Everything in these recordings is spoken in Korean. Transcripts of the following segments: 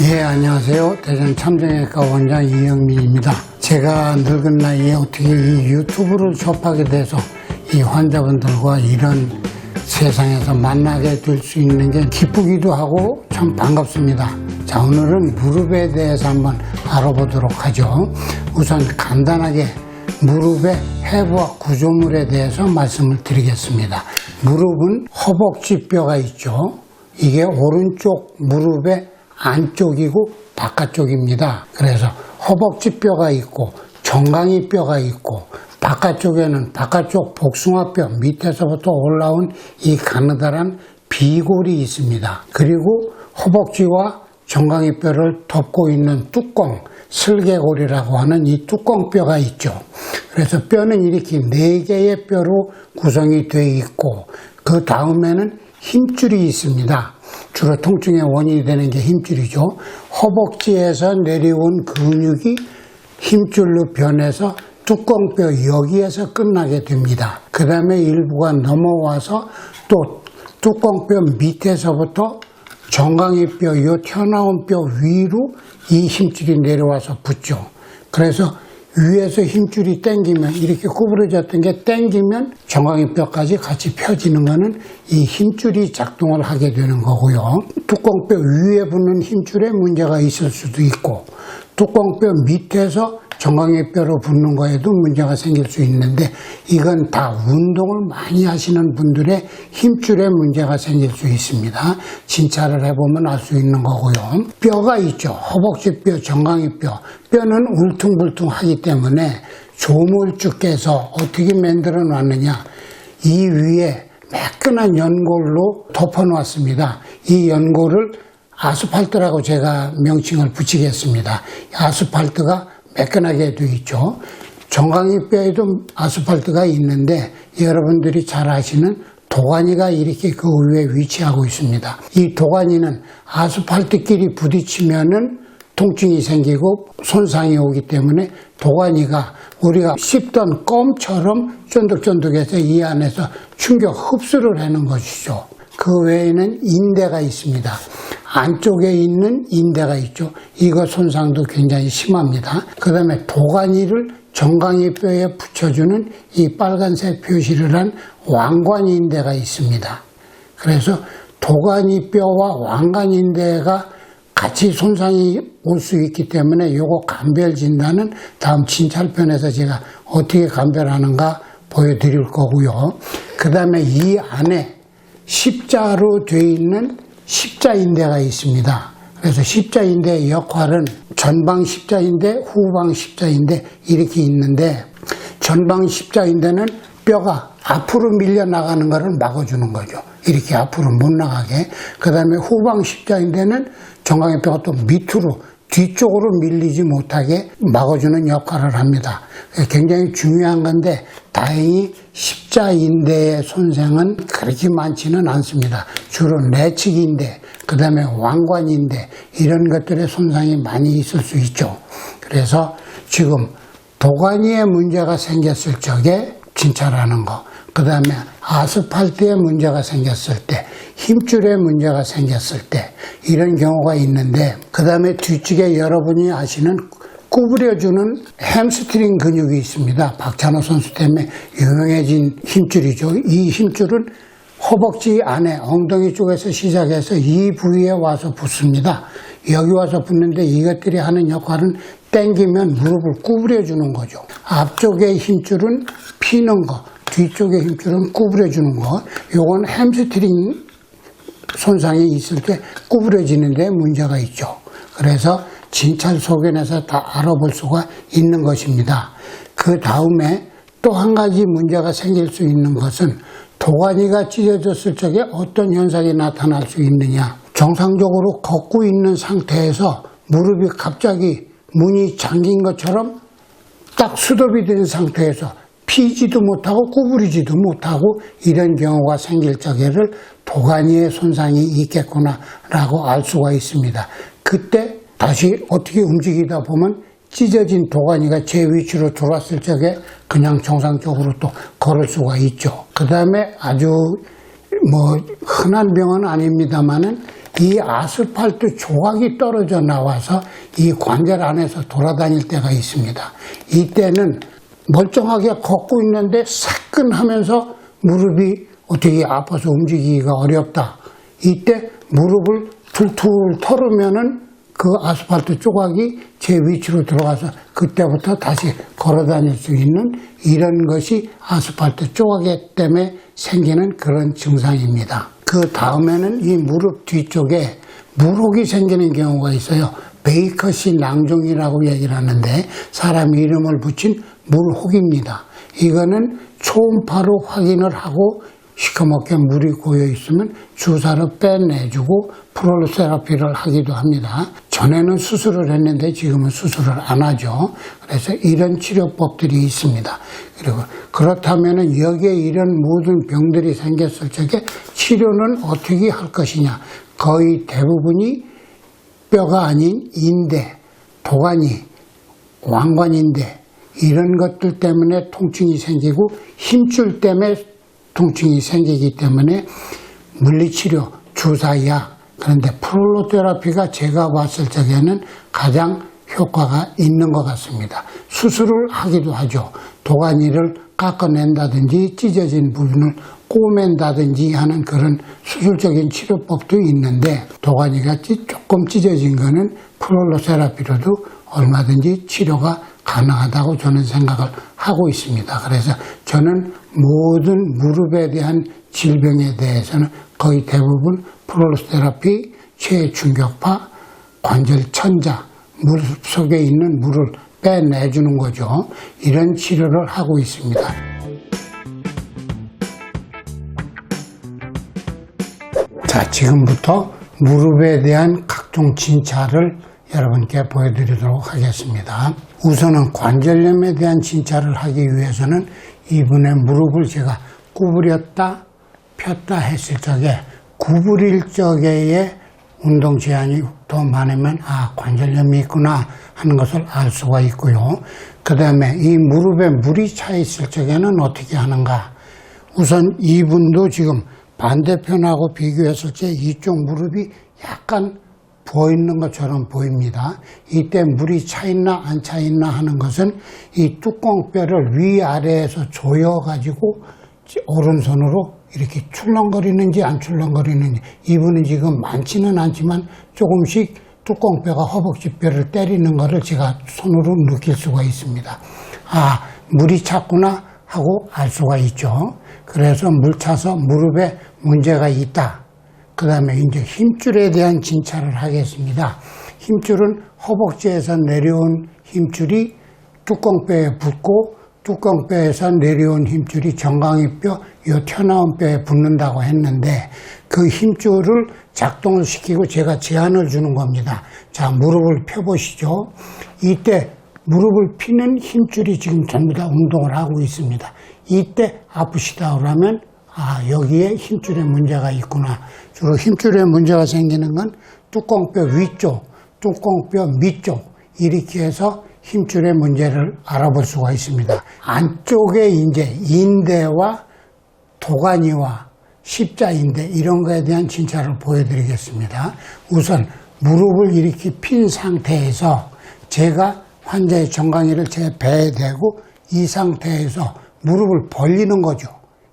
예, 안녕하세요. 대전 참정외과 원장 이영민입니다. 제가 늙은 나이에 어떻게 이 유튜브를 접하게 돼서 이 환자분들과 이런 세상에서 만나게 될 수 있는 게 기쁘기도 하고 참 반갑습니다. 자, 오늘은 무릎에 대해서 한번 알아보도록 하죠. 우선 간단하게 무릎의 해부학 구조물에 대해서 말씀을 드리겠습니다. 무릎은 허벅지뼈가 있죠. 이게 오른쪽 무릎의 안쪽이고 바깥쪽입니다. 그래서 허벅지뼈가 있고 정강이뼈가 있고 바깥쪽에는 바깥쪽 복숭아뼈 밑에서부터 올라온 이 가느다란 비골이 있습니다. 그리고 허벅지와 정강이뼈를 덮고 있는 뚜껑, 슬개골이라고 하는 이 뚜껑뼈가 있죠. 그래서 뼈는 이렇게 4개의 뼈로 구성이 되어 있고 그 다음에는 힘줄이 있습니다. 주로 통증의 원인이 되는 게 힘줄이죠. 허벅지에서 내려온 근육이 힘줄로 변해서 뚜껑뼈 여기에서 끝나게 됩니다. 그 다음에 일부가 넘어와서 또 뚜껑뼈 밑에서부터 정강이뼈, 이 튀어나온 뼈 위로 이 힘줄이 내려와서 붙죠. 그래서 위에서 힘줄이 당기면 이렇게 구부러졌던 게 당기면 정강이뼈까지 같이 펴지는 거는 이 힘줄이 작동을 하게 되는 거고요. 뚜껑뼈 위에 붙는 힘줄에 문제가 있을 수도 있고 뚜껑뼈 밑에서 정강이뼈로 붙는 거에도 문제가 생길 수 있는데 이건 다 운동을 많이 하시는 분들의 힘줄에 문제가 생길 수 있습니다. 진찰을 해보면 알 수 있는 거고요. 뼈가 있죠. 허벅지뼈, 정강이뼈. 뼈는 울퉁불퉁하기 때문에 조물주께서 어떻게 만들어 놨느냐. 이 위에 매끈한 연골로 덮어 놨습니다. 이 연골을 아스팔트라고 제가 명칭을 붙이겠습니다. 아스팔트가 매끈하게 되어 있죠. 정강이뼈에도 아스팔트가 있는데 여러분들이 잘 아시는 도가니가 이렇게 그 위에 위치하고 있습니다. 이 도가니는 아스팔트끼리 부딪히면은 통증이 생기고 손상이 오기 때문에 도가니가 우리가 씹던 껌처럼 쫀득쫀득해서 이 안에서 충격 흡수를 하는 것이죠. 그 외에는 인대가 있습니다. 안쪽에 있는 인대가 있죠. 이거 손상도 굉장히 심합니다. 그 다음에 도가니를 정강이뼈에 붙여주는 이 빨간색 표시를 한 왕관인대가 있습니다. 그래서 도가니뼈와 왕관인대가 같이 손상이 올 수 있기 때문에 요거 감별 진단은 다음 진찰편에서 제가 어떻게 감별하는가 보여드릴 거고요. 그 다음에 이 안에 십자로 되어 있는 십자인대가 있습니다. 그래서 십자인대의 역할은 전방 십자인대, 후방 십자인대 이렇게 있는데 전방 십자인대는 뼈가 앞으로 밀려나가는 것을 막아주는 거죠. 이렇게 앞으로 못 나가게. 그 다음에 후방 십자인대는 정강이뼈가 또 밑으로 뒤쪽으로 밀리지 못하게 막아주는 역할을 합니다. 굉장히 중요한 건데 다행히 십자인대의 손상은 그렇게 많지는 않습니다. 주로 내측인대, 그 다음에 왕관인대 이런 것들의 손상이 많이 있을 수 있죠. 그래서 지금 도가니에 문제가 생겼을 적에 진찰하는 거, 그 다음에 아스팔트에 문제가 생겼을 때, 힘줄에 문제가 생겼을 때 이런 경우가 있는데 그 다음에 뒤쪽에 여러분이 아시는 구부려주는 햄스트링 근육이 있습니다. 박찬호 선수 때문에 유명해진 힘줄이죠. 이 힘줄은 허벅지 안에 엉덩이 쪽에서 시작해서 이 부위에 와서 붙습니다. 여기 와서 붙는데 이것들이 하는 역할은 당기면 무릎을 구부려주는 거죠. 앞쪽의 힘줄은 피는 거, 뒤쪽의 힘줄은 구부려주는 거. 요건 햄스트링 손상이 있을 때 구부러지는 데 문제가 있죠. 그래서 진찰 소견에서 다 알아볼 수가 있는 것입니다. 그 다음에 또 한 가지 문제가 생길 수 있는 것은 도가니가 찢어졌을 적에 어떤 현상이 나타날 수 있느냐. 정상적으로 걷고 있는 상태에서 무릎이 갑자기 문이 잠긴 것처럼 딱 스톱이 된 상태에서 피지도 못하고 구부리지도 못하고 이런 경우가 생길 적에를 도가니의 손상이 있겠구나 라고 알 수가 있습니다. 그때 다시 어떻게 움직이다 보면 찢어진 도가니가 제 위치로 들어왔을 적에 그냥 정상적으로 또 걸을 수가 있죠. 그 다음에 아주 흔한 병은 아닙니다만은 이 아스팔트 조각이 떨어져 나와서 이 관절 안에서 돌아다닐 때가 있습니다. 이때는 멀쩡하게 걷고 있는데 사끈하면서 무릎이 어떻게 아파서 움직이기가 어렵다. 이때 무릎을 툴툴 털으면은 그 아스팔트 조각이 제 위치로 들어가서 그때부터 다시 걸어 다닐 수 있는 이런 것이 아스팔트 조각 때문에 생기는 그런 증상입니다. 그 다음에는 이 무릎 뒤쪽에 물혹이 생기는 경우가 있어요. 베이커시 낭종이라고 얘기를 하는데 사람 이름을 붙인 물혹입니다. 이거는 초음파로 확인을 하고 시커멓게 물이 고여 있으면 주사로 빼내주고 프롤로 세라피를 하기도 합니다. 전에는 수술을 했는데 지금은 수술을 안 하죠. 그래서 이런 치료법들이 있습니다. 그리고 그렇다면 여기에 이런 모든 병들이 생겼을 적에 치료는 어떻게 할 것이냐. 거의 대부분이 뼈가 아닌 인대, 도가니, 왕관인대 이런 것들 때문에 통증이 생기고 힘줄 때문에 통증이 생기기 때문에 물리치료, 주사약, 그런데 프롤로테라피가 제가 봤을 적에는 가장 효과가 있는 것 같습니다. 수술을 하기도 하죠. 도가니를 깎아낸다든지 찢어진 부분을 꼬맨다든지 하는 그런 수술적인 치료법도 있는데 도가니가 조금 찢어진 거는 프롤로테라피로도 얼마든지 치료가 가능하다고 저는 생각을 하고 있습니다. 그래서 저는 모든 무릎에 대한 질병에 대해서는 거의 대부분 프롤로테라피, 최중격파, 관절 천자, 무릎 속에 있는 물을 빼내주는 거죠. 이런 치료를 하고 있습니다. 자, 지금부터 무릎에 대한 각종 진찰을 여러분께 보여드리도록 하겠습니다. 우선은 관절염에 대한 진찰을 하기 위해서는 이분의 무릎을 제가 구부렸다 폈다 했을 적에 구부릴 적에의 운동 제한이 더 많으면 관절염이 있구나 하는 것을 알 수가 있고요. 그 다음에 이 무릎에 물이 차 있을 적에는 어떻게 하는가. 우선 이분도 지금 반대편하고 비교했을 때 이쪽 무릎이 약간 부어있는 것처럼 보입니다. 이때 물이 차있나 안 차있나 하는 것은 이 뚜껑뼈를 위아래에서 조여가지고 오른손으로 이렇게 출렁거리는지 안 출렁거리는지, 이분은 지금 많지는 않지만 조금씩 뚜껑뼈가 허벅지뼈를 때리는 것을 제가 손으로 느낄 수가 있습니다. 물이 찼구나 하고 알 수가 있죠. 그래서 물 차서 무릎에 문제가 있다. 그 다음에 이제 힘줄에 대한 진찰을 하겠습니다. 힘줄은 허벅지에서 내려온 힘줄이 뚜껑뼈에 붙고 뚜껑뼈에서 내려온 힘줄이 정강이뼈, 요 튀어나온 뼈에 붙는다고 했는데 그 힘줄을 작동을 시키고 제가 제한을 주는 겁니다. 자, 무릎을 펴보시죠. 이때 무릎을 피는 힘줄이 지금 전부 다 운동을 하고 있습니다. 이때 아프시다 그러면 여기에 힘줄에 문제가 있구나. 주로 힘줄에 문제가 생기는 건 뚜껑뼈 위쪽, 뚜껑뼈 밑쪽 이렇게 해서 힘줄의 문제를 알아볼 수가 있습니다. 안쪽에 이제 인대와 도가니와 십자인대 이런 거에 대한 진찰을 보여드리겠습니다. 우선 무릎을 이렇게 핀 상태에서 제가 환자의 정강이를 제 배에 대고 이 상태에서 무릎을 벌리는 거죠.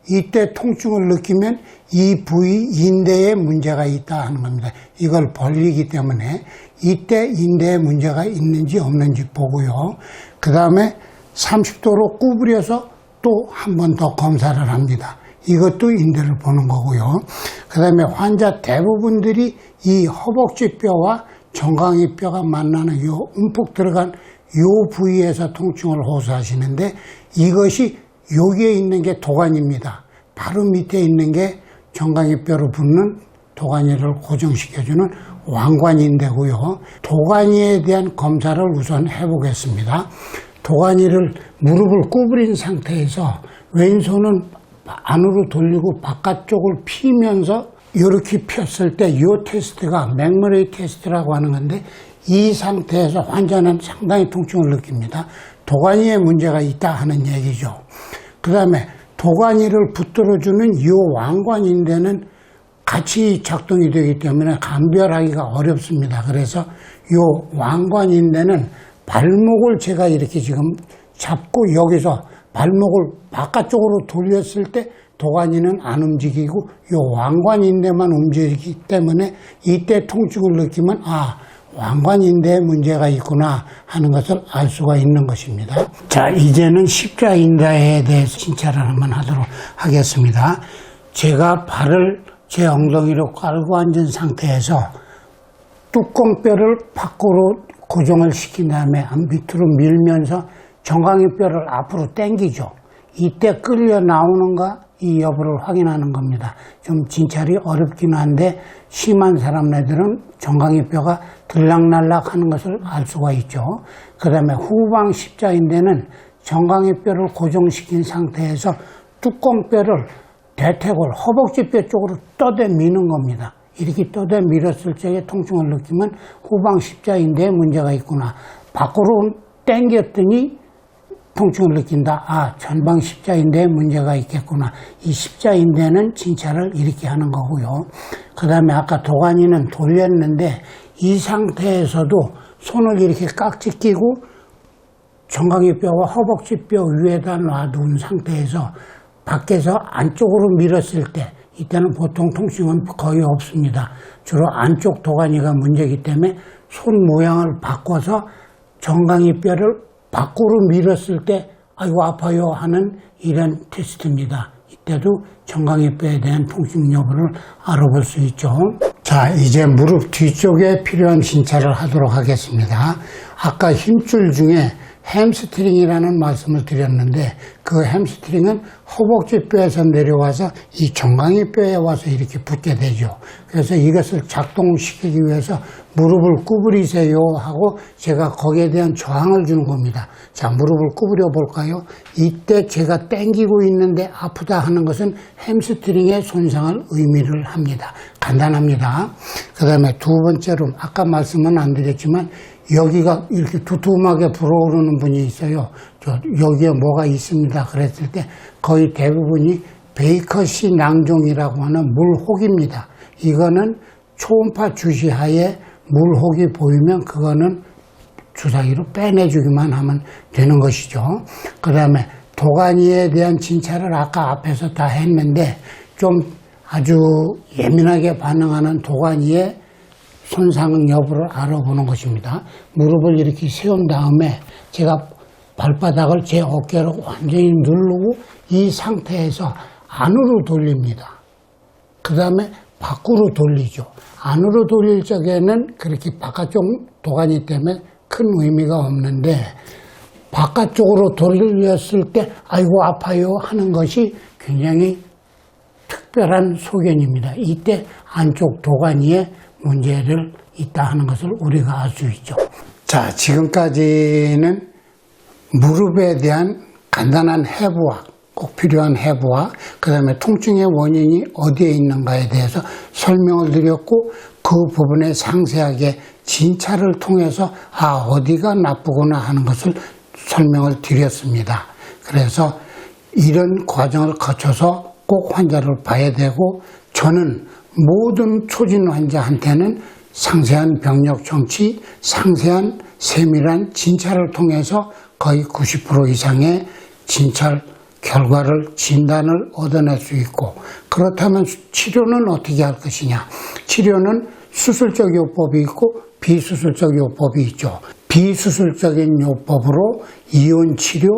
이때 통증을 느끼면 이 부위 인대에 문제가 있다 하는 겁니다. 이걸 벌리기 때문에 이때 인대에 문제가 있는지 없는지 보고요. 그 다음에 30도로 구부려서 또 한 번 더 검사를 합니다. 이것도 인대를 보는 거고요. 그 다음에 환자 대부분들이 이 허벅지뼈와 정강이뼈가 만나는 요 움푹 들어간 요 부위에서 통증을 호소하시는데 이것이 여기에 있는 게 도가니입니다. 바로 밑에 있는 게 정강이뼈로 붙는 도가니를 고정시켜주는 왕관인대고요. 도가니에 대한 검사를 우선 해보겠습니다. 도가니를 무릎을 구부린 상태에서 왼손은 안으로 돌리고 바깥쪽을 피면서 이렇게 폈을 때 이 테스트가 맥머레이 테스트라고 하는 건데 이 상태에서 환자는 상당히 통증을 느낍니다. 도가니에 문제가 있다 하는 얘기죠. 그 다음에 도가니를 붙들어주는 이 왕관인대는 같이 작동이 되기 때문에 감별하기가 어렵습니다. 그래서 이 왕관인대는 발목을 제가 이렇게 지금 잡고 여기서 발목을 바깥쪽으로 돌렸을 때 도가니는 안 움직이고 이 왕관인대만 움직이기 때문에 이때 통증을 느끼면 왕관인대에 문제가 있구나 하는 것을 알 수가 있는 것입니다. 자, 이제는 십자인대에 대해서 진찰을 한번 하도록 하겠습니다. 제가 발을 제 엉덩이로 깔고 앉은 상태에서 뚜껑뼈를 밖으로 고정을 시킨 다음에 밑으로 밀면서 정강이뼈를 앞으로 당기죠. 이때 끌려 나오는가 이 여부를 확인하는 겁니다. 좀 진찰이 어렵긴 한데 심한 사람들은 정강이뼈가 들락날락 하는 것을 알 수가 있죠. 그 다음에 후방 십자인대는 정강이뼈를 고정시킨 상태에서 뚜껑뼈를 대퇴골, 허벅지뼈 쪽으로 떠대 미는 겁니다. 이렇게 떠대 밀었을 적에 통증을 느끼면 후방 십자인대에 문제가 있구나. 밖으로 당겼더니 통증을 느낀다. 전방 십자인대에 문제가 있겠구나. 이 십자인대는 진찰을 이렇게 하는 거고요. 그 다음에 아까 도가니는 돌렸는데 이 상태에서도 손을 이렇게 깍지 끼고 정강이뼈와 허벅지뼈 위에다 놔둔 상태에서 밖에서 안쪽으로 밀었을 때 이때는 보통 통증은 거의 없습니다. 주로 안쪽 도가니가 문제이기 때문에 손 모양을 바꿔서 정강이뼈를 밖으로 밀었을 때 아이고 아파요 하는 이런 테스트입니다. 이때도 정강이뼈에 대한 통증 여부를 알아볼 수 있죠. 자, 이제 무릎 뒤쪽에 필요한 진찰을 하도록 하겠습니다. 아까 힘줄 중에 햄스트링이라는 말씀을 드렸는데 그 햄스트링은 허벅지뼈에서 내려와서 이 정강이뼈에 와서 이렇게 붙게 되죠. 그래서 이것을 작동시키기 위해서 무릎을 구부리세요 하고 제가 거기에 대한 저항을 주는 겁니다. 자, 무릎을 구부려 볼까요? 이때 제가 당기고 있는데 아프다 하는 것은 햄스트링의 손상을 의미를 합니다. 간단합니다. 그 다음에 두 번째로 아까 말씀은 안 드렸지만 여기가 이렇게 두툼하게 불어오르는 분이 있어요. 여기에 뭐가 있습니다. 그랬을 때 거의 대부분이 베이커시 낭종이라고 하는 물혹입니다. 이거는 초음파 주시하에 물혹이 보이면 그거는 주사기로 빼내주기만 하면 되는 것이죠. 그 다음에 도가니에 대한 진찰을 아까 앞에서 다 했는데 좀 아주 예민하게 반응하는 도가니의 손상 여부를 알아보는 것입니다. 무릎을 이렇게 세운 다음에 제가 발바닥을 제 어깨로 완전히 누르고 이 상태에서 안으로 돌립니다. 그 다음에 밖으로 돌리죠. 안으로 돌릴 적에는 그렇게 바깥쪽 도가니 때문에 큰 의미가 없는데 바깥쪽으로 돌렸을 때 아이고 아파요 하는 것이 굉장히 특별한 소견입니다. 이때 안쪽 도가니에 문제를 있다 하는 것을 우리가 알 수 있죠. 자, 지금까지는 무릎에 대한 간단한 해부학, 꼭 필요한 해부학, 그 다음에 통증의 원인이 어디에 있는가에 대해서 설명을 드렸고 그 부분에 상세하게 진찰을 통해서 어디가 나쁘구나 하는 것을 설명을 드렸습니다. 그래서 이런 과정을 거쳐서 꼭 환자를 봐야 되고 저는 모든 초진 환자한테는 상세한 병력 정치, 상세한 세밀한 진찰을 통해서 거의 90% 이상의 진찰 결과를 진단을 얻어낼 수 있고 그렇다면 치료는 어떻게 할 것이냐. 치료는 수술적 요법이 있고 비수술적 요법이 있죠. 비수술적인 요법으로 이온 치료,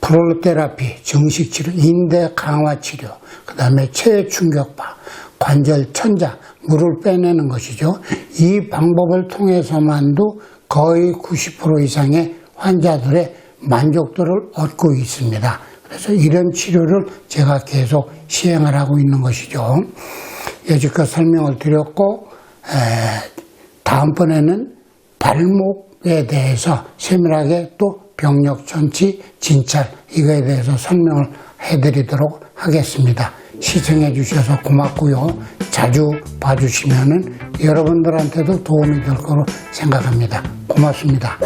프롤로테라피, 정식 치료, 인대 강화 치료, 그 다음에 체외 충격파, 관절 천자, 물을 빼내는 것이죠. 이 방법을 통해서만도 거의 90% 이상의 환자들의 만족도를 얻고 있습니다. 그래서 이런 치료를 제가 계속 시행을 하고 있는 것이죠. 여지껏 설명을 드렸고 다음번에는 발목에 대해서 세밀하게 또 병력 전치, 진찰 이거에 대해서 설명을 해드리도록 하겠습니다. 시청해 주셔서 고맙고요. 자주 봐주시면은 여러분들한테도 도움이 될 거로 생각합니다. 고맙습니다.